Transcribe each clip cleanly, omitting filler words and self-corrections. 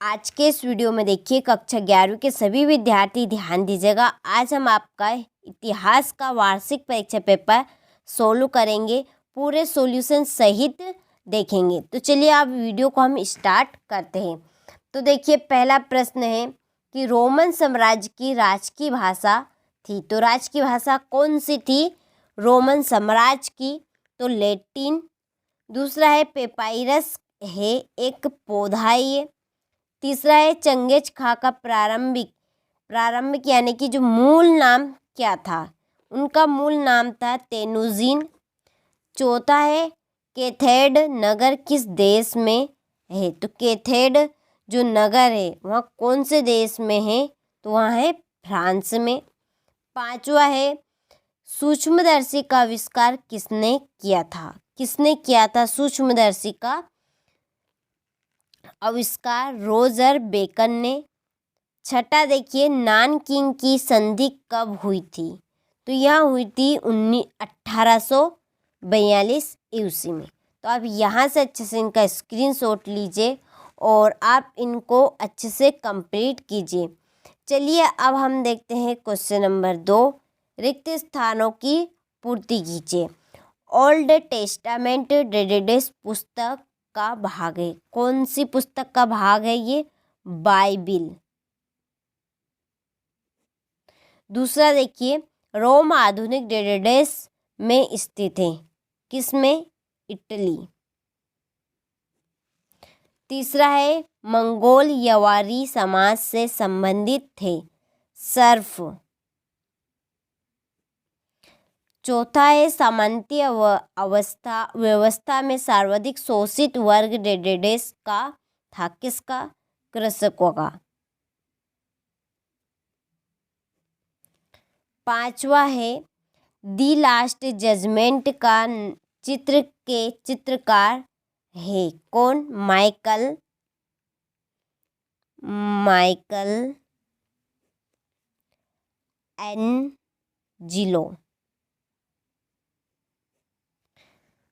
आज के इस वीडियो में देखिए कक्षा 11वीं के सभी विद्यार्थी ध्यान दीजिएगा। आज हम आपका इतिहास का वार्षिक परीक्षा पेपर सोल्व करेंगे, पूरे सॉल्यूशन सहित देखेंगे। तो चलिए आप वीडियो को हम स्टार्ट करते हैं। तो देखिए पहला प्रश्न है कि रोमन साम्राज्य की राजकीय भाषा थी, तो राज की भाषा कौन सी थी? रोमन साम्राज्य की, तो लैटिन। दूसरा है पेपाइरस है एक पौधा है ये। तीसरा है चंगेज खां का प्रारंभिक यानी कि जो मूल नाम क्या था? उनका मूल नाम था तेनुजीन। चौथा है कैथेड नगर किस देश में है? तो कैथेड जो नगर है वहाँ कौन से देश में है? तो वहाँ है फ्रांस में। पांचवा है सूक्ष्मदर्शी का आविष्कार किसने किया था? किसने किया था सूक्ष्मदर्शी का आविष्कार? रोजर बेकन ने। छठा देखिए नानकिंग की संधि कब हुई थी? तो यह हुई थी 1842 ईस्वी में। तो आप यहाँ से अच्छे से इनका स्क्रीनशॉट लीजिए और आप इनको अच्छे से कंप्लीट कीजिए। चलिए अब हम देखते हैं क्वेश्चन नंबर 2, रिक्त स्थानों की पूर्ति कीजिए। ओल्ड टेस्टामेंट डेडेस पुस्तक का भाग है। कौन सी पुस्तक का भाग है ये? बाइबिल। दूसरा देखिए रोम आधुनिक डेडेस में स्थित है। किसमें? इटली। तीसरा है मंगोल यवारी समाज से संबंधित थे। सर्फ। चौथा है सामंती व्यवस्था में सर्वाधिक शोषित वर्ग डेडेस का था। किसका? कृषकों का। पांचवा है दी लास्ट जजमेंट का चित्र के चित्रकार है कौन? Michael Angelo.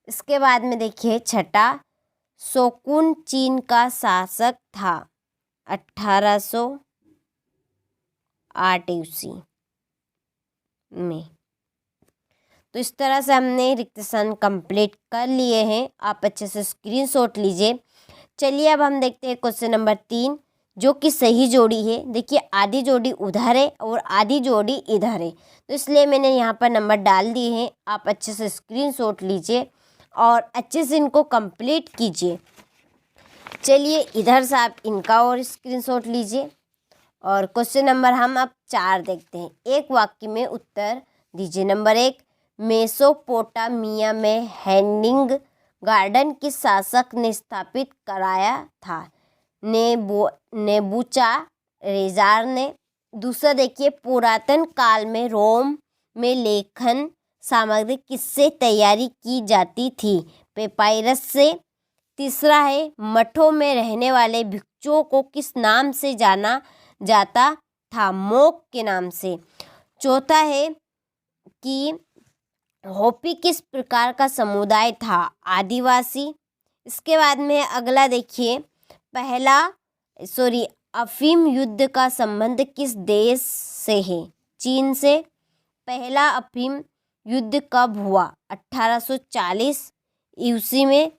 इसके बाद में देखिए छठा शोकुन चीन का शासक था 1808 ईस्वी में। तो इस तरह से हमने रिक्त स्थान कंप्लीट कर लिए हैं। आप अच्छे से स्क्रीनशॉट लीजिए। चलिए अब हम देखते हैं क्वेश्चन नंबर 3, जो कि सही जोड़ी है। देखिए आधी जोड़ी उधर है और आधी जोड़ी इधर है, तो इसलिए मैंने यहाँ पर नंबर डाल दिए हैं। आप अच्छे से स्क्रीनशॉट लीजिए और अच्छे से इनको कंप्लीट कीजिए। चलिए इधर से आप इनका और स्क्रीनशॉट लीजिए और क्वेश्चन नंबर हम अब 4 देखते हैं। एक वाक्य में उत्तर दीजिए। नंबर 1, मेसोपोटामिया में हैंगिंग गार्डन किस शासक ने स्थापित कराया था? नेबूचारेजार ने। दूसरा देखिए पुरातन काल में रोम में लेखन सामग्री किससे तैयारी की जाती थी? पेपाइरस से। तीसरा है मठों में रहने वाले भिक्षुओं को किस नाम से जाना जाता था? मोक के नाम से। चौथा है कि होपी किस प्रकार का समुदाय था? आदिवासी। इसके बाद में अगला देखिए अफीम युद्ध का संबंध किस देश से है? चीन से। पहला अफीम युद्ध कब हुआ? 1840 ईस्वी में।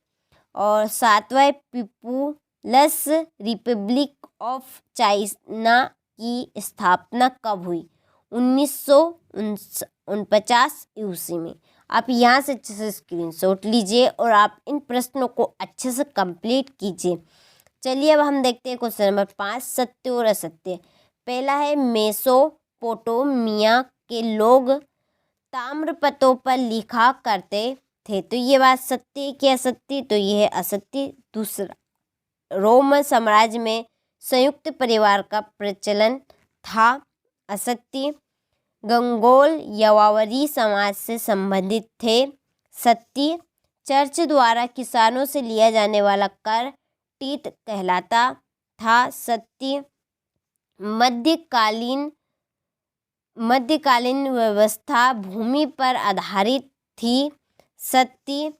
और सातवां पीपुल्स रिपब्लिक ऑफ चाइना की स्थापना कब हुई? 1949 ईस्वी में। आप यहाँ से अच्छे से स्क्रीनशॉट लीजिए और आप इन प्रश्नों को अच्छे से कंप्लीट कीजिए। चलिए अब हम देखते हैं क्वेश्चन नंबर 5, सत्य और असत्य। पहला है मेसोपोटामिया के लोग ताम्रपत्रों पर लिखा करते थे, तो ये बात सत्य है कि असत्य? तो ये है असत्य। दूसरा रोमन साम्राज्य में संयुक्त परिवार का प्रचलन था। असत्य। गंगोल यवावरी समाज से संबंधित थे। सत्य। चर्च द्वारा किसानों से लिया जाने वाला कर टीत कहलाता था। सत्य। मध्यकालीन व्यवस्था भूमि पर आधारित थी। सत्य।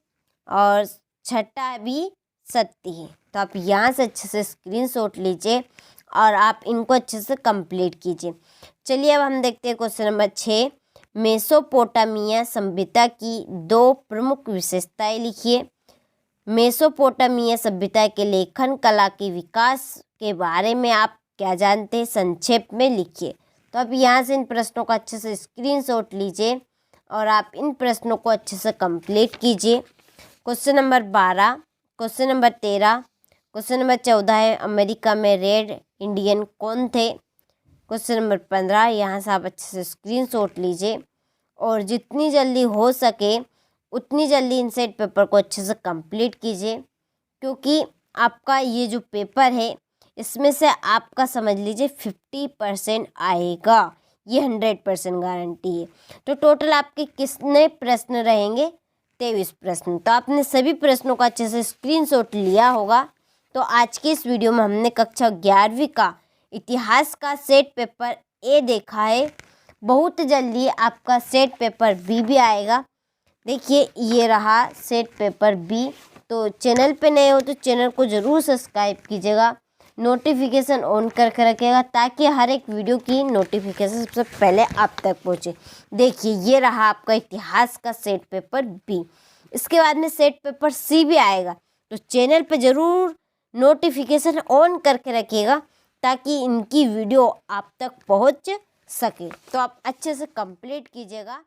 और छठा भी सकती है। तो आप यहाँ से अच्छे से स्क्रीनशॉट लीजिए और आप इनको अच्छे से कंप्लीट कीजिए। चलिए अब हम देखते हैं क्वेश्चन नंबर 6। मेसोपोटामिया सभ्यता की 2 प्रमुख विशेषताएं लिखिए। मेसोपोटामिया सभ्यता के लेखन कला के विकास के बारे में आप क्या जानते हैं, संक्षेप में लिखिए। तो आप यहाँ से इन प्रश्नों का अच्छे से स्क्रीनशॉट लीजिए और आप इन प्रश्नों को अच्छे से कंप्लीट कीजिए। Question number 12, question number 13, question number 14 है अमेरिका में रेड इंडियन कौन थे। क्वेश्चन नंबर 15, यहाँ से आप अच्छे से स्क्रीनशॉट लीजिए और जितनी जल्दी हो सके उतनी जल्दी इन सेट पेपर को अच्छे से कंप्लीट कीजिए, क्योंकि आपका ये जो पेपर है इसमें से आपका समझ लीजिए 50% आएगा, ये 100% गारंटी है। तो टोटल आपके कितने प्रश्न रहेंगे, 23 प्रश्न। तो आपने सभी प्रश्नों का अच्छे से स्क्रीनशॉट लिया होगा। तो आज की इस वीडियो में हमने कक्षा 11वीं का इतिहास का सेट पेपर ए देखा है। बहुत जल्दी आपका सेट पेपर बी भी आएगा। देखिए ये रहा सेट पेपर बी। तो चैनल पे नए हो तो चैनल को ज़रूर सब्सक्राइब कीजिएगा, नोटिफिकेशन ऑन करके रखिएगा ताकि हर एक वीडियो की नोटिफिकेशन सबसे पहले आप तक पहुँचे। देखिए ये रहा आपका इतिहास का सेट पेपर बी। इसके बाद में सेट पेपर सी भी आएगा, तो चैनल पे ज़रूर नोटिफिकेशन ऑन करके रखिएगा ताकि इनकी वीडियो आप तक पहुँच सके। तो आप अच्छे से कंप्लीट कीजिएगा।